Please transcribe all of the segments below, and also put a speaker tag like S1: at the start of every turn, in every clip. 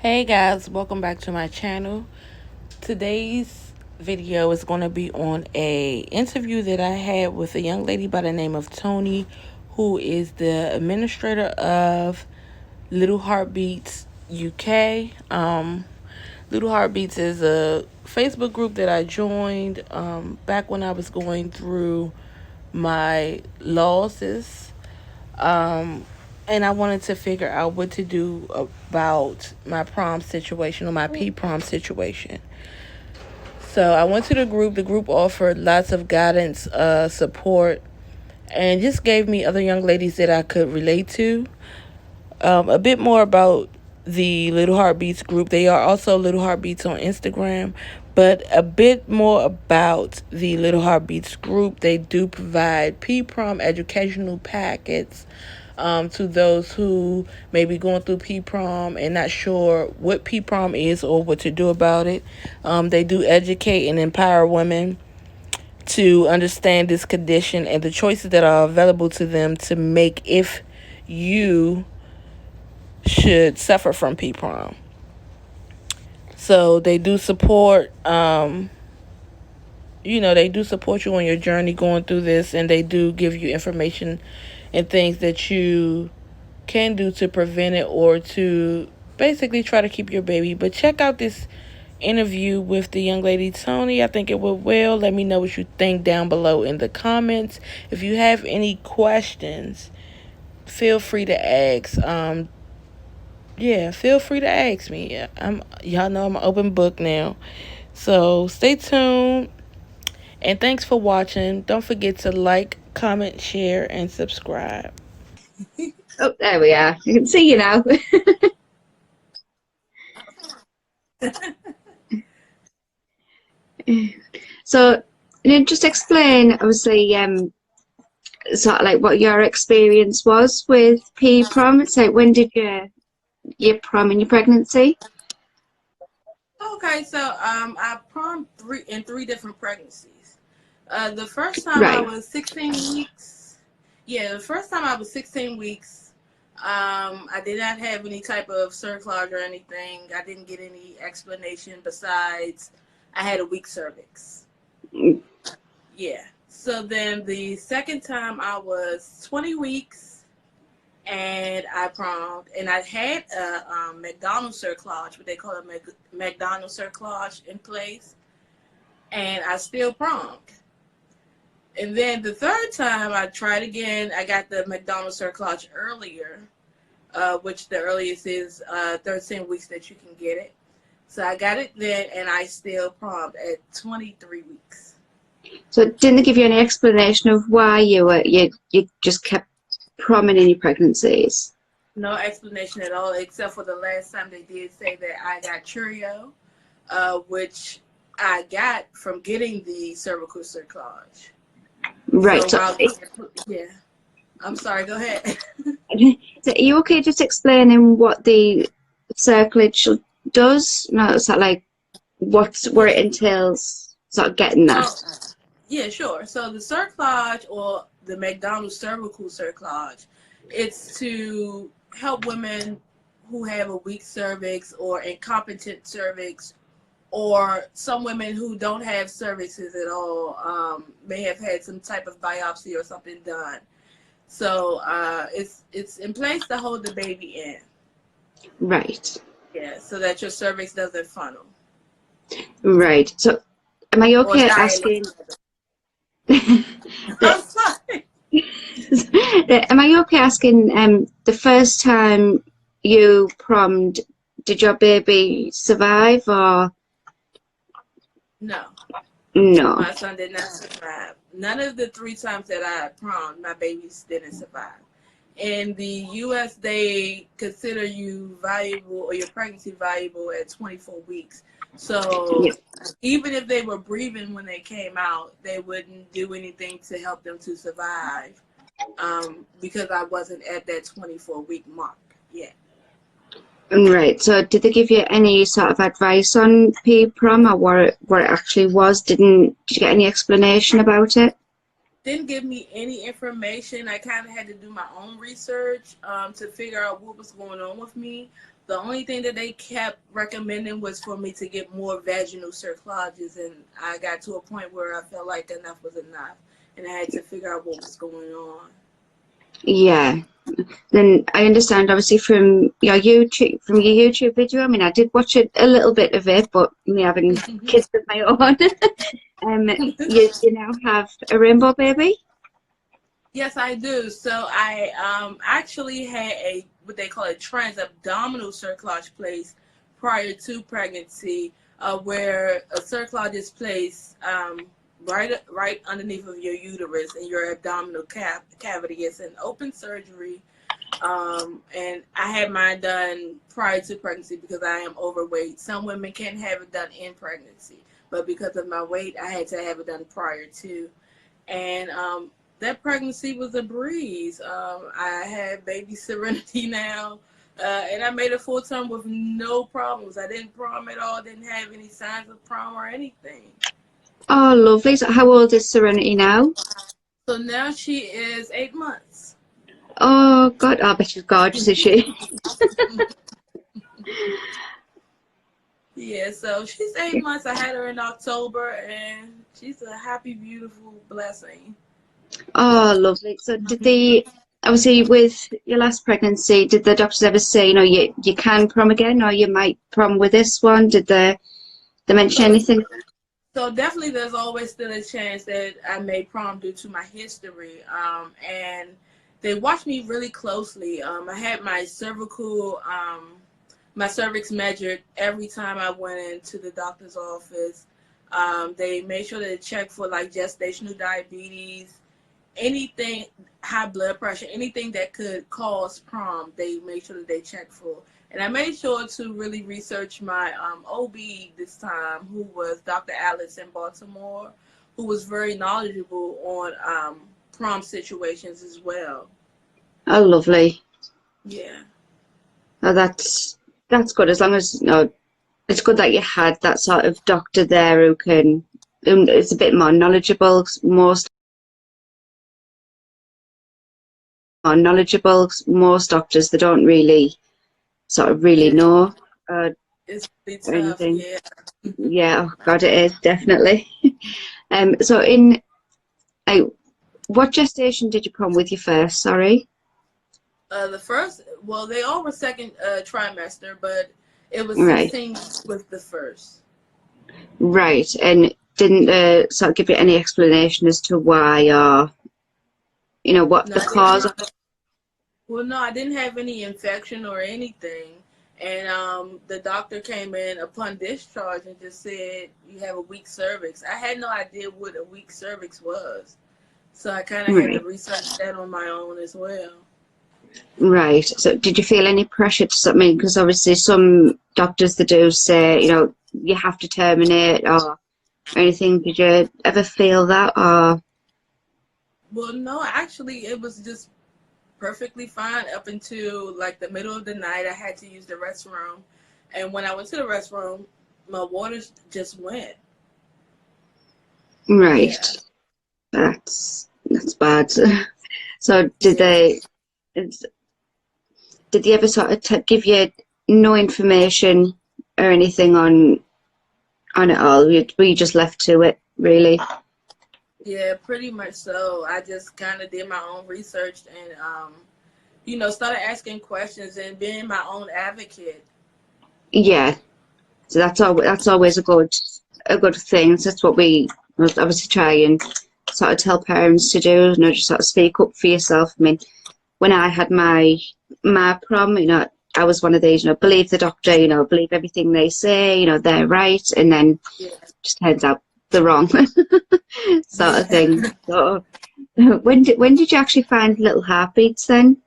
S1: Hey guys, welcome back to my channel. Today's video is going to be on a interview that I had with a young lady by the name of Tony, who is the administrator of Little Heartbeats UK. Little Heartbeats is a Facebook group that I joined back when I was going through my losses. And I wanted to figure out what to do about my prom situation or my PProm situation. So I went to the group. The group offered lots of guidance, support, and just gave me other young ladies that I could relate to. A bit more about the Little Heartbeats group. They are also Little Heartbeats on Instagram, but a bit more about the Little Heartbeats group. They do provide PProm educational packets to those who may be going through PProm and not sure what PProm is or what to do about it. They do educate and empower women to understand this condition and the choices that are available to them to make if you should suffer from PProm. So they do support, they do support you on your journey going through this, and they do give you information and things that you can do to prevent it or to basically try to keep your baby. But check out this interview with the young lady Tony. I think it went well. Let me know what you think down below in the comments. If you have any questions, feel free to ask. Feel free to ask me. Y'all know I'm an open book now. So stay tuned and thanks for watching. Don't forget to like, comment, share, and subscribe.
S2: Oh, there we are. You can see you now. So, just explain, obviously, sort of like what your experience was with PProm. It's like, when did your prom in your pregnancy?
S1: Okay, so I prom in three different pregnancies. The first time I
S2: Right.
S1: was 16 weeks. Yeah, the first time I was 16 weeks. I did not have any type of cerclage or anything. I didn't get any explanation besides I had a weak cervix. Yeah. So then the second time I was 20 weeks and I promed, and I had a McDonald's cerclage, what they call a McDonald's cerclage in place, and I still promed. And then the third time I tried again, I got the McDonald's cerclage earlier, which the earliest is 13 weeks that you can get it. So I got it then, and I still promed at 23 weeks.
S2: So, didn't they give you any explanation of why you just kept promming in your pregnancies?
S1: No explanation at all, except for the last time they did say that I got Churio, which I got from getting the cervical cerclage.
S2: Right.
S1: So
S2: So,
S1: yeah. I'm sorry. Go ahead.
S2: so are you okay just explaining what the cerclage does? No, it's not like what it entails, sort of getting that.
S1: Yeah, sure. So the cerclage, or the McDonald's cervical cerclage, it's to help women who have a weak cervix or incompetent cervix, or some women who don't have cervixes at all, may have had some type of biopsy or something done. So it's in place to hold the baby in.
S2: Right.
S1: Yeah, so that your cervix doesn't funnel
S2: Right. So, am I
S1: or
S2: okay
S1: dilate.
S2: asking?
S1: I'm
S2: that,
S1: sorry.
S2: am I okay asking? The first time you prommed, did your baby survive or
S1: No,
S2: no?
S1: my son did not survive. None of the three times that I promed, my babies didn't survive. In the U.S., they consider you valuable, or your pregnancy valuable, at 24 weeks. So
S2: Yeah.
S1: even if they were breathing when they came out, they wouldn't do anything to help them to survive, because I wasn't at that 24-week mark yet.
S2: Right. So, did they give you any sort of advice on PProm or what it actually was? Did you get any explanation about it?
S1: Didn't give me any information. I kind of had to do my own research to figure out what was going on with me. The only thing that they kept recommending was for me to get more vaginal cerclages, and I got to a point where I felt like enough was enough, and I had to figure out what was going on.
S2: Yeah. Then I understand, obviously, from your YouTube video. I mean, I did watch a little bit of it, but me having kids of my own, you now have a rainbow baby.
S1: Yes, I do. So I actually had a what they call a transabdominal cerclage placed prior to pregnancy, where a cerclage is placed right underneath of your uterus and your abdominal cavity. It's an open surgery, and I had mine done prior to pregnancy because I am overweight. Some women can't have it done in pregnancy, but because of my weight, I had to have it done prior to. And that pregnancy was a breeze. I had baby Serenity now, and I made it full term with no problems. I didn't prom at all, didn't have any signs of prom or anything.
S2: Oh, lovely. So how old is Serenity now?
S1: So now she is 8 months.
S2: Oh, God. I bet she's gorgeous, is she?
S1: Yeah, so she's 8 months. I had her in October, and she's a happy, beautiful blessing.
S2: Oh, lovely. So obviously with your last pregnancy, did the doctors ever say, you can prom again, or you might prom with this one? Did they mention
S1: So,
S2: anything?
S1: so definitely there's always still a chance that I may prom due to my history. And they watched me really closely. I had my cervix measured every time I went into the doctor's office. They made sure they checked for like gestational diabetes, anything, high blood pressure, anything that could cause prom. They made sure that they checked for. And I made sure to really research my OB this time, who was Dr. Alice in Baltimore, who was very knowledgeable on prom situations as well.
S2: Oh, lovely.
S1: Yeah.
S2: Oh, that's good. As long as it's good that you had that sort of doctor there who is a bit more knowledgeable. Most doctors, they don't really
S1: Yeah.
S2: know
S1: It's really
S2: or
S1: tough.
S2: anything.
S1: Yeah.
S2: Yeah, oh God, it is definitely. So uh, what gestation did you prom with your first? Sorry.
S1: The first, well, they all were second trimester, but it was
S2: Right,
S1: 16 weeks with the first.
S2: right. And didn't sort of give you any explanation as to why, or what
S1: No,
S2: the
S1: I didn't
S2: cause of
S1: have. Well, no, I didn't have any infection or anything. And the doctor came in upon discharge and just said, you have a weak cervix. I had no idea what a weak cervix was. So I kind of had to
S2: Right,
S1: research that on my own as well.
S2: right. So did you feel any pressure to something? Because obviously some doctors, they do say, you have to terminate or anything. Did you ever feel that? Or
S1: Well, no, actually, it was just perfectly fine up until like the middle of the night. I had to use the restroom. And when I went to the restroom, my water just went.
S2: right,
S1: Yeah.
S2: that's bad. So
S1: Yeah.
S2: did they ever sort of give you no information or anything on it all? Were you just left to it, really?
S1: Yeah, pretty much so. I just kind of did my own research and, started asking questions and being my own advocate.
S2: Yeah. So that's always a good thing. So that's what we obviously try and sort of tell parents to do. Just sort of speak up for yourself. I mean, when I had my prom, I was one of these, believe the doctor, believe everything they say, they're right, and then
S1: Yeah.
S2: just turns out the wrong sort of
S1: Yeah.
S2: thing. So when did you actually find little heartbeats then?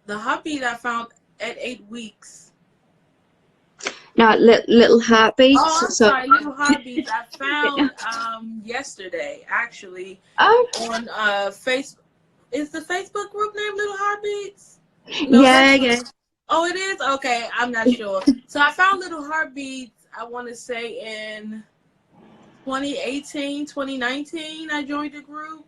S1: The heartbeat I found at 8 weeks.
S2: No, little heartbeats.
S1: Oh, I'm
S2: So
S1: sorry, little heartbeats I found yesterday actually
S2: oh
S1: on Facebook. Is the Facebook group named Little Heartbeats? No,
S2: yeah,
S1: that's
S2: yeah,
S1: oh, it is? Okay, I'm not sure. So I found Little Heartbeats, I want to say in 2018, 2019, I joined the group.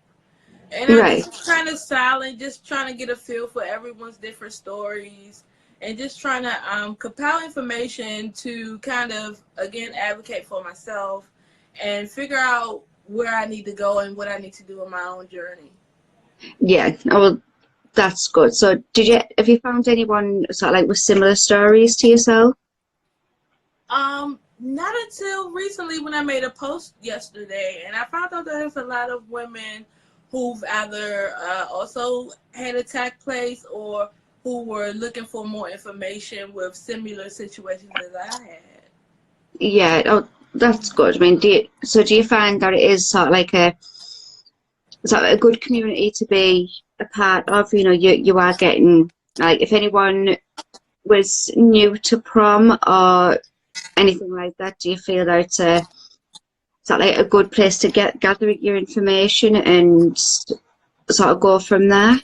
S1: And I
S2: right,
S1: just kind of silent, just trying to get a feel for everyone's different stories. and just trying to compile information to kind of, again, advocate for myself and figure out where I need to go and what I need to do in my own journey.
S2: Yeah, oh, well, that's good. So have you found anyone sort of like with similar stories to yourself?
S1: Not until recently when I made a post yesterday, and I found out that there's a lot of women who've either also had attack place or who were looking for more information with similar situations as I had.
S2: Yeah, oh, that's good. I mean, do you find that it is sort of like a good community to be a part of? You know, you are getting, like, if anyone was new to prom or anything like that, do you feel that it's like a good place to gather your information and sort of go from there?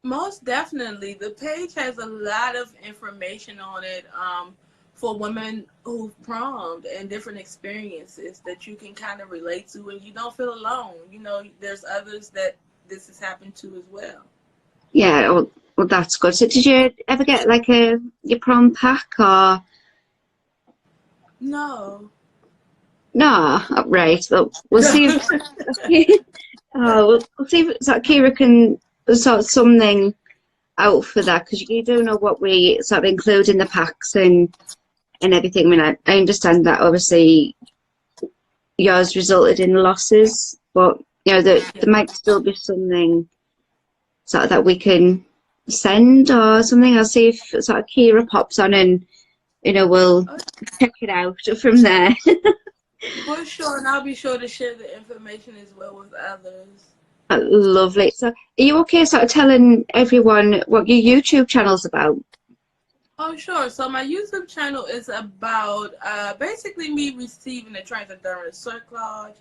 S1: Most definitely. The page has a lot of information on it for women who've promed and different experiences that you can kind of relate to, and you don't feel alone. You know, there's others that this has happened to as well.
S2: Yeah, well, that's good. So did you ever get like your prom pack or?
S1: No.
S2: No, right. Well, we'll see if we'll see if sort of Kira can sort something out for that, because you do know what we sort of include in the packs and everything. I mean, I understand that obviously yours resulted in losses, but you know there might still be something sort of that we can send or something. I'll see if sort of Kira pops on and we'll check it out from there.
S1: For sure, and I'll be sure to share the information as well with others.
S2: Lovely. So, are you okay sort of telling everyone what your YouTube channel's about?
S1: Oh, sure. So my YouTube channel is about basically me receiving a transabdominal cerclage,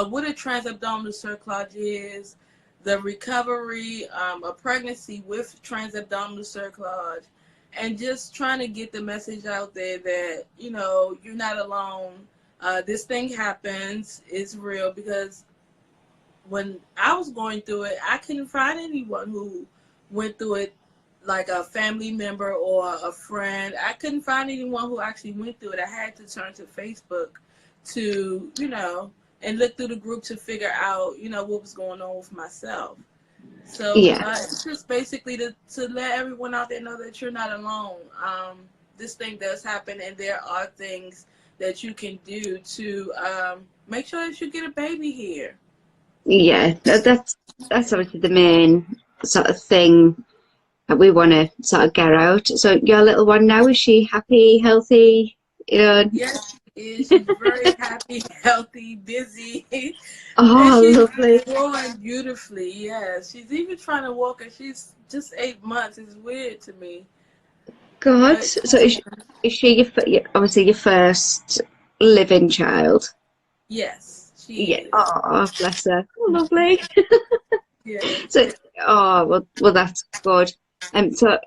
S1: what a transabdominal cerclage is, the recovery, a pregnancy with transabdominal cerclage, and just trying to get the message out there that, you know, you're not alone. This thing happens. It's real, because when I was going through it, I couldn't find anyone who went through it, like a family member or a friend. I couldn't find anyone who actually went through it. I had to turn to Facebook to, and look through the group to figure out, what was going on with myself. So
S2: Yeah.
S1: it's just basically to let everyone out there know that you're not alone. This thing does happen, and there are things that you can do to make sure that you get a baby here.
S2: Yeah, that's obviously the main sort of thing that we want to sort of get out. So your little one now, is she happy, healthy?
S1: Yes, she is. She's very happy, healthy, busy, and
S2: Oh,
S1: she's
S2: lovely.
S1: growing beautifully. Yes, she's even trying to walk, and she's just 8 months. It's weird to me.
S2: God.
S1: But
S2: So is she obviously your first living child?
S1: yes, she
S2: Yeah.
S1: is.
S2: Oh, bless her. Oh, lovely.
S1: Yes.
S2: So, well, that's good. So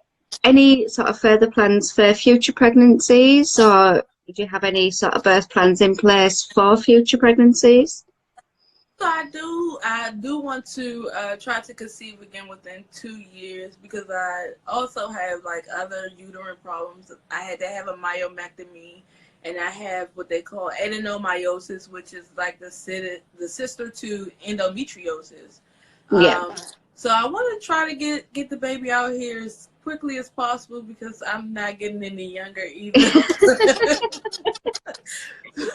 S2: any sort of further plans for future pregnancies, or do you have any sort of birth plans in place for future pregnancies?
S1: So I do want to try to conceive again within 2 years, because I also have like other uterine problems. I had to have a myomectomy, and I have what they call adenomyosis, which is like the sister to endometriosis.
S2: Yeah.
S1: Um, so I want to try to get the baby out here as quickly as possible, because I'm not getting any younger either.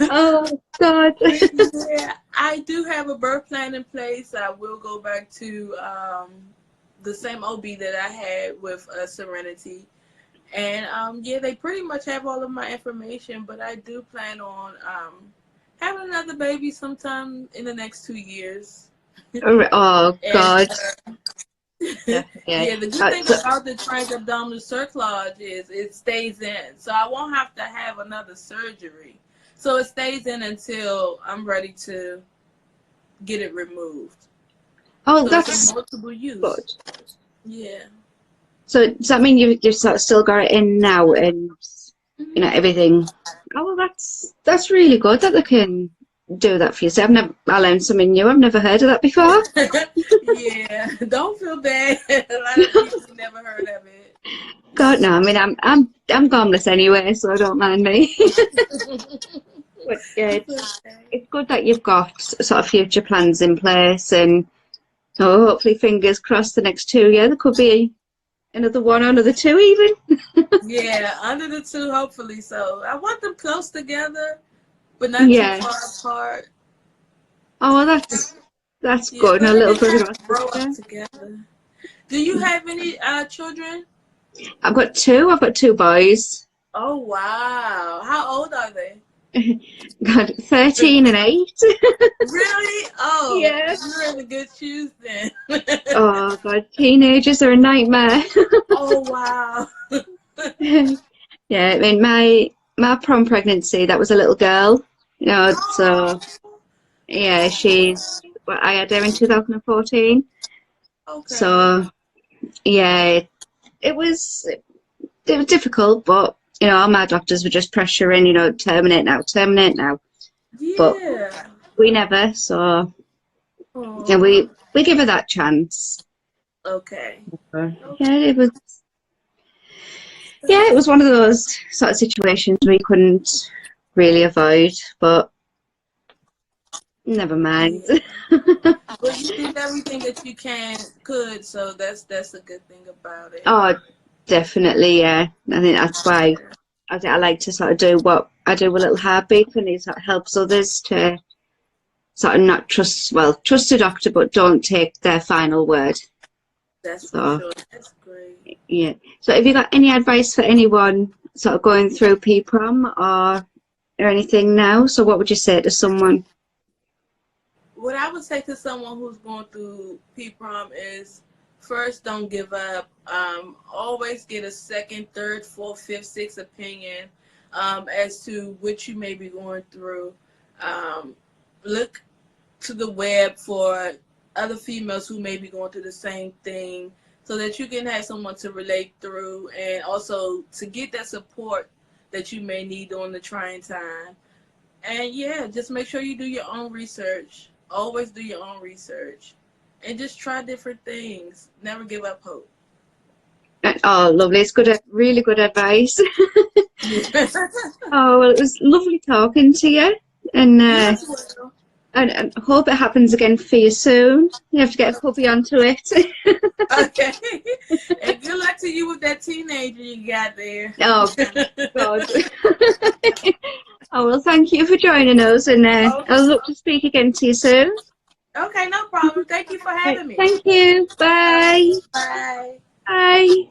S2: Oh, God.
S1: Yeah, I do have a birth plan in place. I will go back to the same OB that I had with Serenity. And yeah, they pretty much have all of my information, but I do plan on having another baby sometime in the next 2 years.
S2: Oh,
S1: And
S2: God. Yeah.
S1: yeah, the good thing about the transabdominal cerclage is it stays in. So I won't have to have another surgery. So it stays in until I'm ready to get it removed.
S2: Oh,
S1: So it's
S2: that's
S1: a multiple use.
S2: good.
S1: Yeah.
S2: So does that mean you've sort of still got it in now and
S1: Mm-hmm.
S2: everything? Oh, well, that's really good that they can do that for yourself. I learned something new. I've never heard of that before.
S1: Yeah, don't feel bad. A lot of people never heard of it.
S2: God, no. I mean, I'm harmless anyway, so I don't mind me. But yeah, it's good that you've got sort of future plans in place, and hopefully, fingers crossed, the next 2 years there could be another one or another two even.
S1: Yeah, under the two, hopefully. So I want them close together, but not too
S2: Yeah.
S1: far apart.
S2: Oh, well, that's
S1: Yeah,
S2: good. And
S1: so
S2: a
S1: they
S2: little
S1: can
S2: brother
S1: kind
S2: or
S1: of grow up
S2: sister.
S1: together. Do you have any children?
S2: I've got two. I've got two boys.
S1: Oh, wow. How old are they?
S2: God, 13 and 8.
S1: Really? Oh,
S2: Yeah.
S1: you're in the good shoes then.
S2: Oh, God, teenagers are a nightmare.
S1: Oh, wow.
S2: Yeah, I mean, my prom pregnancy, that was a little girl, so yeah, well, I had her in 2014.
S1: Okay.
S2: So yeah, it was difficult, but all my doctors were just pressuring, terminate now, terminate now. But
S1: Yeah.
S2: we never, so yeah,
S1: Oh,
S2: we give her that chance.
S1: okay.
S2: Yeah, it was one of those sort of situations we couldn't really avoid, but never mind.
S1: Yeah. Well, you did everything that you could, so that's a good thing about it.
S2: Oh, definitely, yeah. I think that's why I like to sort of do what I do with Little Heartbeats, and it sort of helps others to sort of not trust the doctor, but don't take their final word.
S1: That's for
S2: So,
S1: sure. That's great.
S2: yeah. So, have you got any advice for anyone sort of going through PProm or anything now? So, what would you say to someone?
S1: What I would say to someone who's going through PProm is first, don't give up. Always get a second, third, fourth, fifth, sixth opinion as to what you may be going through. Look to the web for other females who may be going through the same thing so that you can have someone to relate through and also to get that support that you may need during the trying time. And yeah, just make sure you do your own research. Always do your own research. And just try different things. Never give up hope.
S2: Oh, lovely. It's really good advice.
S1: Yeah.
S2: Oh, well, it was lovely talking to you. And
S1: You as well.
S2: and hope it happens again for you soon. You have to get a puppy onto it.
S1: Okay. And good luck to you with that teenager you got there.
S2: Oh, God. Oh, well, thank you for joining us, and
S1: Oh,
S2: I'll look to speak again to you soon.
S1: okay, no problem. Thank you for
S2: Right,
S1: having me.
S2: thank you. Bye.
S1: Bye.
S2: Bye.